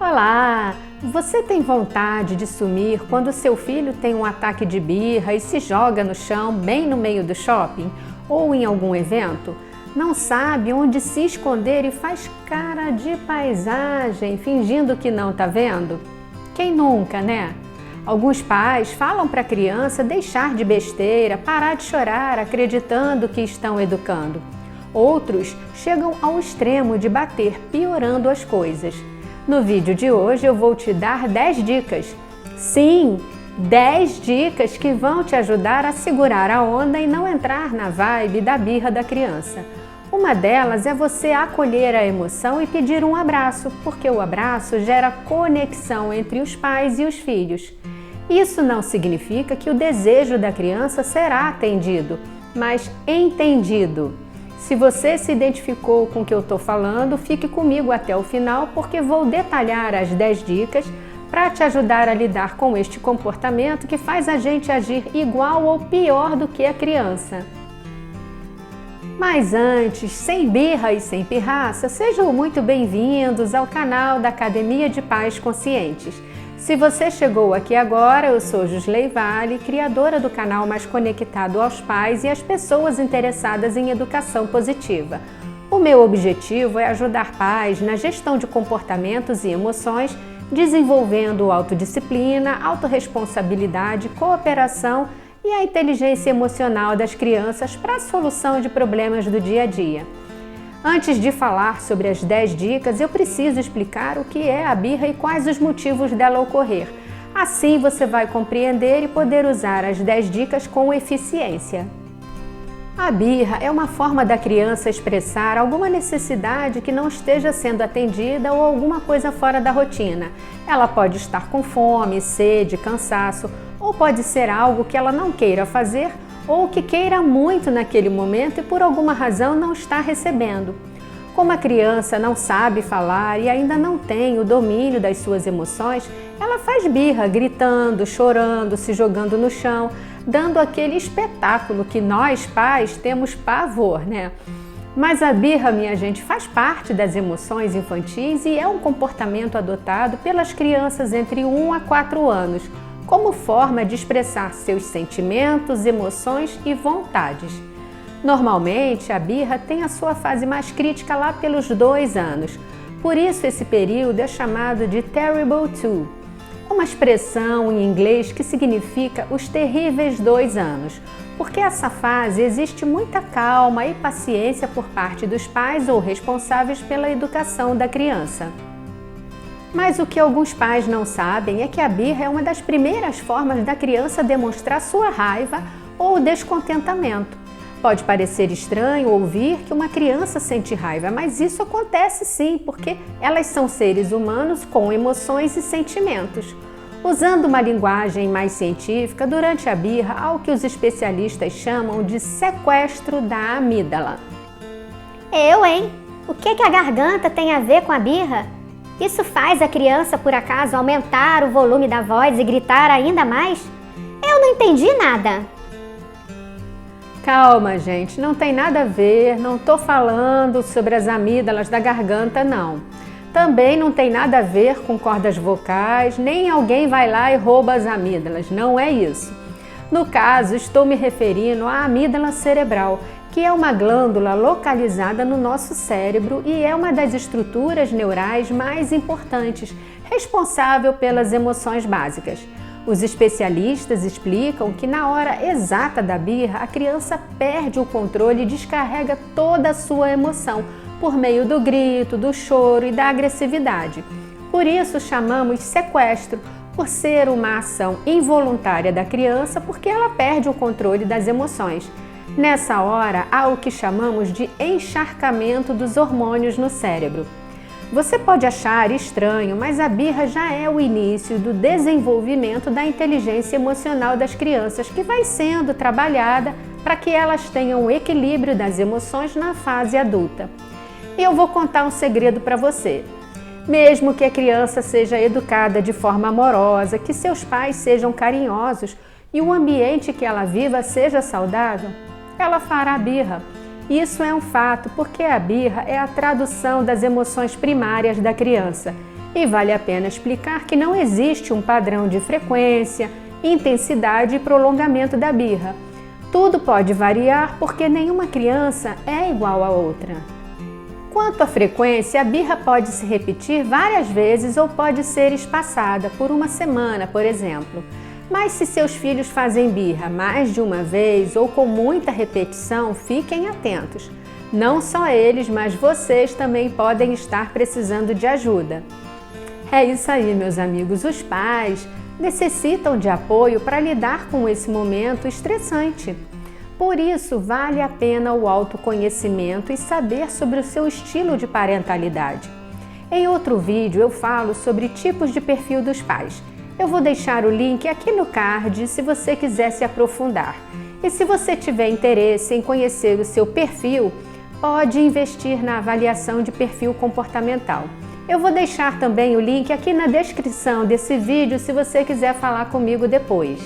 Olá! Você tem vontade de sumir quando seu filho tem um ataque de birra e se joga no chão bem no meio do shopping ou em algum evento? Não sabe onde se esconder e faz cara de paisagem, fingindo que não está vendo? Quem nunca, né? Alguns pais falam para a criança deixar de besteira, parar de chorar, acreditando que estão educando. Outros chegam ao extremo de bater, piorando as coisas. No vídeo de hoje eu vou te dar 10 dicas. Sim, 10 dicas que vão te ajudar a segurar a onda e não entrar na vibe da birra da criança. Uma delas é você acolher a emoção e pedir um abraço, porque o abraço gera conexão entre os pais e os filhos. Isso não significa que o desejo da criança será atendido, mas entendido. Se você se identificou com o que eu estou falando, fique comigo até o final, porque vou detalhar as 10 dicas para te ajudar a lidar com este comportamento que faz a gente agir igual ou pior do que a criança. Mas antes, sem birra e sem pirraça, sejam muito bem-vindos ao canal da Academia de Pais Conscientes. Se você chegou aqui agora, eu sou Jusley Vale, criadora do canal mais conectado aos pais e às pessoas interessadas em educação positiva. O meu objetivo é ajudar pais na gestão de comportamentos e emoções, desenvolvendo autodisciplina, autorresponsabilidade, cooperação e a inteligência emocional das crianças para a solução de problemas do dia a dia. Antes de falar sobre as 10 dicas, eu preciso explicar o que é a birra e quais os motivos dela ocorrer. Assim você vai compreender e poder usar as 10 dicas com eficiência. A birra é uma forma da criança expressar alguma necessidade que não esteja sendo atendida ou alguma coisa fora da rotina. Ela pode estar com fome, sede, cansaço, ou pode ser algo que ela não queira fazer ou que queira muito naquele momento e por alguma razão não está recebendo. Como a criança não sabe falar e ainda não tem o domínio das suas emoções, ela faz birra, gritando, chorando, se jogando no chão, dando aquele espetáculo que nós pais temos pavor, né? Mas a birra, minha gente, faz parte das emoções infantis e é um comportamento adotado pelas crianças entre 1 a 4 anos, como forma de expressar seus sentimentos, emoções e vontades. Normalmente, a birra tem a sua fase mais crítica lá pelos 2 anos. Por isso, esse período é chamado de Terrible 2, uma expressão em inglês que significa os terríveis 2 anos, porque essa fase existe muita calma e paciência por parte dos pais ou responsáveis pela educação da criança. Mas o que alguns pais não sabem é que a birra é uma das primeiras formas da criança demonstrar sua raiva ou descontentamento. Pode parecer estranho ouvir que uma criança sente raiva, mas isso acontece sim, porque elas são seres humanos com emoções e sentimentos. Usando uma linguagem mais científica, durante a birra há o que os especialistas chamam de sequestro da amígdala. Hein? O que a garganta tem a ver com a birra? Isso faz a criança, por acaso, aumentar o volume da voz e gritar ainda mais? Eu não entendi nada. Calma, gente, não tem nada a ver, não estou falando sobre as amígdalas da garganta, não. Também não tem nada a ver com cordas vocais, nem alguém vai lá e rouba as amígdalas, não é isso. No caso, estou me referindo à amígdala cerebral, que é uma glândula localizada no nosso cérebro e é uma das estruturas neurais mais importantes, responsável pelas emoções básicas. Os especialistas explicam que na hora exata da birra, a criança perde o controle e descarrega toda a sua emoção, por meio do grito, do choro e da agressividade. Por isso chamamos sequestro, por ser uma ação involuntária da criança, porque ela perde o controle das emoções. Nessa hora, há o que chamamos de encharcamento dos hormônios no cérebro. Você pode achar estranho, mas a birra já é o início do desenvolvimento da inteligência emocional das crianças, que vai sendo trabalhada para que elas tenham o equilíbrio das emoções na fase adulta. E eu vou contar um segredo para você. Mesmo que a criança seja educada de forma amorosa, que seus pais sejam carinhosos e o ambiente que ela viva seja saudável, ela fará birra. Isso é um fato, porque a birra é a tradução das emoções primárias da criança. E vale a pena explicar que não existe um padrão de frequência, intensidade e prolongamento da birra. Tudo pode variar porque nenhuma criança é igual a outra. Quanto à frequência, a birra pode se repetir várias vezes ou pode ser espaçada por uma semana, por exemplo. Mas se seus filhos fazem birra mais de uma vez ou com muita repetição, fiquem atentos. Não só eles, mas vocês também podem estar precisando de ajuda. É isso aí, meus amigos. Os pais necessitam de apoio para lidar com esse momento estressante. Por isso, vale a pena o autoconhecimento e saber sobre o seu estilo de parentalidade. Em outro vídeo, eu falo sobre tipos de perfil dos pais. Eu vou deixar o link aqui no card se você quiser se aprofundar. E se você tiver interesse em conhecer o seu perfil, pode investir na avaliação de perfil comportamental. Eu vou deixar também o link aqui na descrição desse vídeo se você quiser falar comigo depois.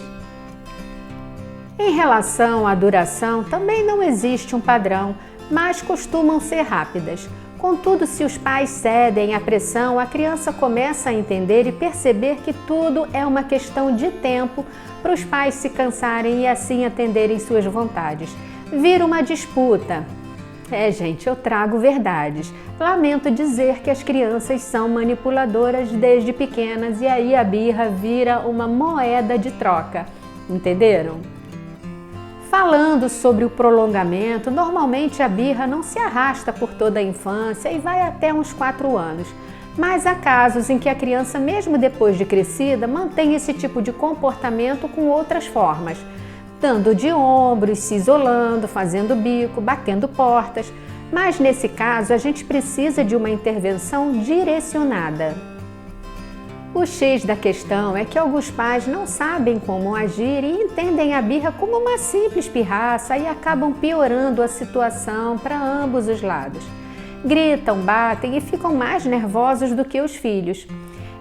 Em relação à duração, também não existe um padrão, mas costumam ser rápidas. Contudo, se os pais cedem à pressão, a criança começa a entender e perceber que tudo é uma questão de tempo para os pais se cansarem e assim atenderem suas vontades. Vira uma disputa. Gente, eu trago verdades. Lamento dizer que as crianças são manipuladoras desde pequenas e aí a birra vira uma moeda de troca. Entenderam? Falando sobre o prolongamento, normalmente a birra não se arrasta por toda a infância e vai até uns 4 anos. Mas há casos em que a criança, mesmo depois de crescida, mantém esse tipo de comportamento com outras formas. Dando de ombros, se isolando, fazendo bico, batendo portas. Mas nesse caso, a gente precisa de uma intervenção direcionada. O X da questão é que alguns pais não sabem como agir e entendem a birra como uma simples pirraça e acabam piorando a situação para ambos os lados. Gritam, batem e ficam mais nervosos do que os filhos.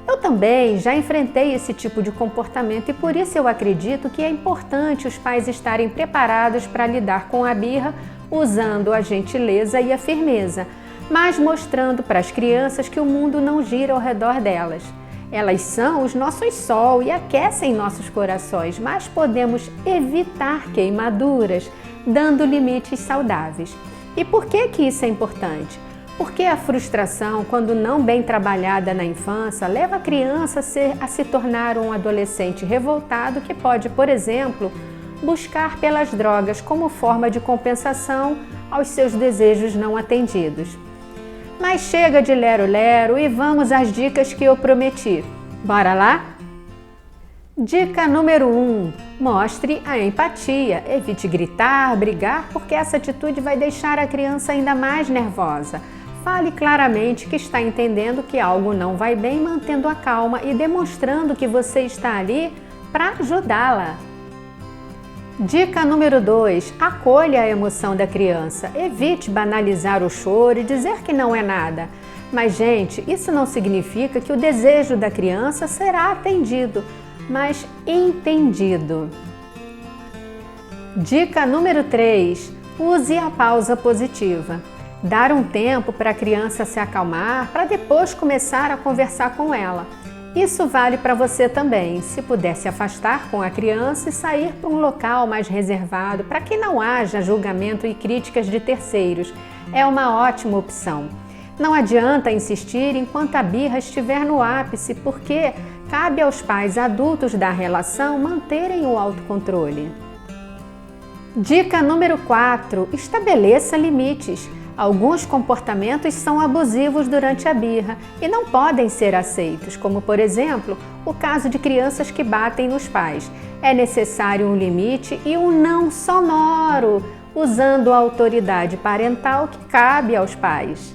Eu também já enfrentei esse tipo de comportamento e por isso eu acredito que é importante os pais estarem preparados para lidar com a birra usando a gentileza e a firmeza, mas mostrando para as crianças que o mundo não gira ao redor delas. Elas são os nossos sol e aquecem nossos corações, mas podemos evitar queimaduras, dando limites saudáveis. E por que isso é importante? Porque a frustração, quando não bem trabalhada na infância, leva a criança a se tornar um adolescente revoltado que pode, por exemplo, buscar pelas drogas como forma de compensação aos seus desejos não atendidos. Mas chega de lero-lero e vamos às dicas que eu prometi. Bora lá? Dica número 1. Mostre a empatia. Evite gritar, brigar, porque essa atitude vai deixar a criança ainda mais nervosa. Fale claramente que está entendendo que algo não vai bem, mantendo a calma e demonstrando que você está ali para ajudá-la. Dica número 2. Acolha a emoção da criança. Evite banalizar o choro e dizer que não é nada. Mas, gente, isso não significa que o desejo da criança será atendido, mas entendido. Dica número 3. Use a pausa positiva. Dar um tempo para a criança se acalmar, para depois começar a conversar com ela. Isso vale para você também, se puder se afastar com a criança e sair para um local mais reservado, para que não haja julgamento e críticas de terceiros. É uma ótima opção. Não adianta insistir enquanto a birra estiver no ápice, porque cabe aos pais adultos da relação manterem o autocontrole. Dica número 4. Estabeleça limites. Alguns comportamentos são abusivos durante a birra e não podem ser aceitos, como, por exemplo, o caso de crianças que batem nos pais. É necessário um limite e um não sonoro, usando a autoridade parental que cabe aos pais.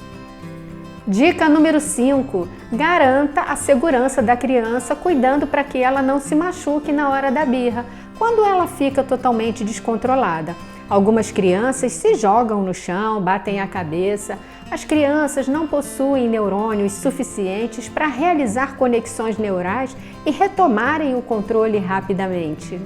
Dica número 5. Garanta a segurança da criança, cuidando para que ela não se machuque na hora da birra, quando ela fica totalmente descontrolada. Algumas crianças se jogam no chão, batem a cabeça. As crianças não possuem neurônios suficientes para realizar conexões neurais e retomarem o controle rapidamente.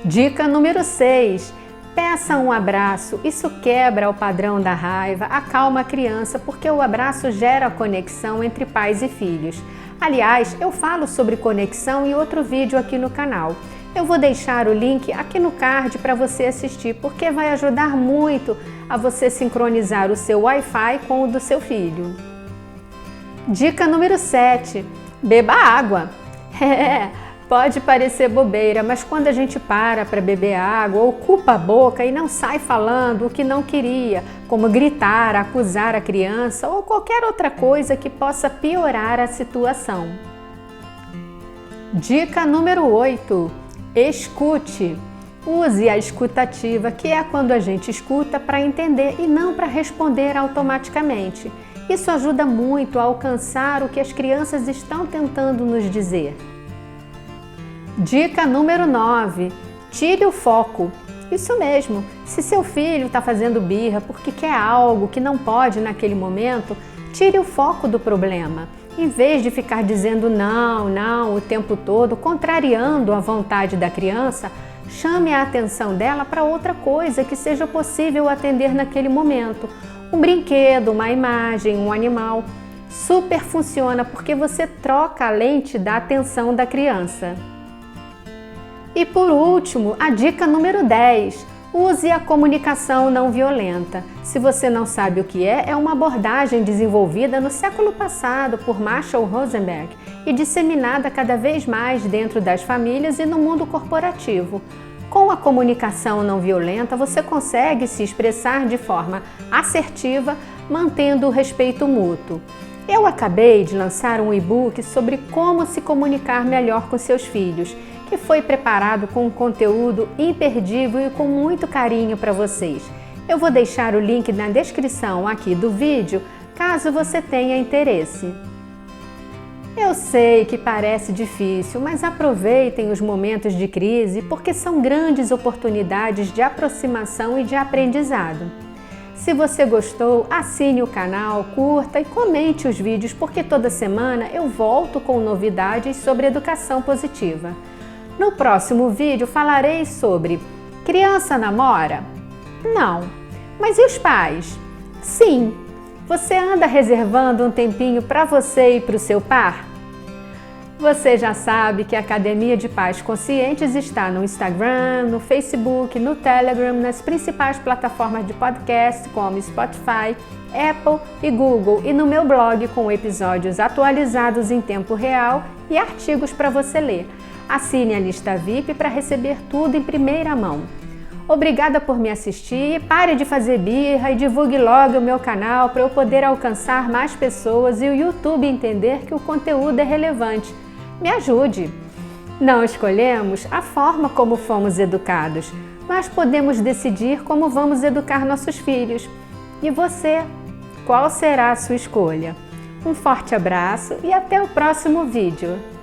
Dica número 6. Peça um abraço, isso quebra o padrão da raiva, acalma a criança, porque o abraço gera conexão entre pais e filhos. Aliás, eu falo sobre conexão em outro vídeo aqui no canal. Eu vou deixar o link aqui no card para você assistir, porque vai ajudar muito a você sincronizar o seu Wi-Fi com o do seu filho. Dica número 7. Beba água. Pode parecer bobeira, mas quando a gente para beber água, ocupa a boca e não sai falando o que não queria, como gritar, acusar a criança ou qualquer outra coisa que possa piorar a situação. Dica número 8. Escute. Use a escutativa, que é quando a gente escuta para entender e não para responder automaticamente. Isso ajuda muito a alcançar o que as crianças estão tentando nos dizer. Dica número 9. Tire o foco. Isso mesmo, se seu filho está fazendo birra porque quer algo que não pode naquele momento, tire o foco do problema. Em vez de ficar dizendo não o tempo todo, contrariando a vontade da criança, chame a atenção dela para outra coisa que seja possível atender naquele momento. Um brinquedo, uma imagem, um animal. Super funciona porque você troca a lente da atenção da criança. E por último, a dica número 10. Use a comunicação não violenta. Se você não sabe o que é uma abordagem desenvolvida no século passado por Marshall Rosenberg e disseminada cada vez mais dentro das famílias e no mundo corporativo. Com a comunicação não violenta, você consegue se expressar de forma assertiva, mantendo o respeito mútuo. Eu acabei de lançar um e-book sobre como se comunicar melhor com seus filhos, que foi preparado com um conteúdo imperdível e com muito carinho para vocês. Eu vou deixar o link na descrição aqui do vídeo, caso você tenha interesse. Eu sei que parece difícil, mas aproveitem os momentos de crise porque são grandes oportunidades de aproximação e de aprendizado. Se você gostou, assine o canal, curta e comente os vídeos, porque toda semana eu volto com novidades sobre educação positiva. No próximo vídeo falarei sobre: criança namora? Não. Mas e os pais? Sim. Você anda reservando um tempinho para você e para o seu par? Você já sabe que a Academia de Pais Conscientes está no Instagram, no Facebook, no Telegram, nas principais plataformas de podcast como Spotify, Apple e Google, e no meu blog com episódios atualizados em tempo real e artigos para você ler. Assine a lista VIP para receber tudo em primeira mão. Obrigada por me assistir, pare de fazer birra e divulgue logo o meu canal para eu poder alcançar mais pessoas e o YouTube entender que o conteúdo é relevante. Me ajude! Não escolhemos a forma como fomos educados, mas podemos decidir como vamos educar nossos filhos. E você? Qual será a sua escolha? Um forte abraço e até o próximo vídeo!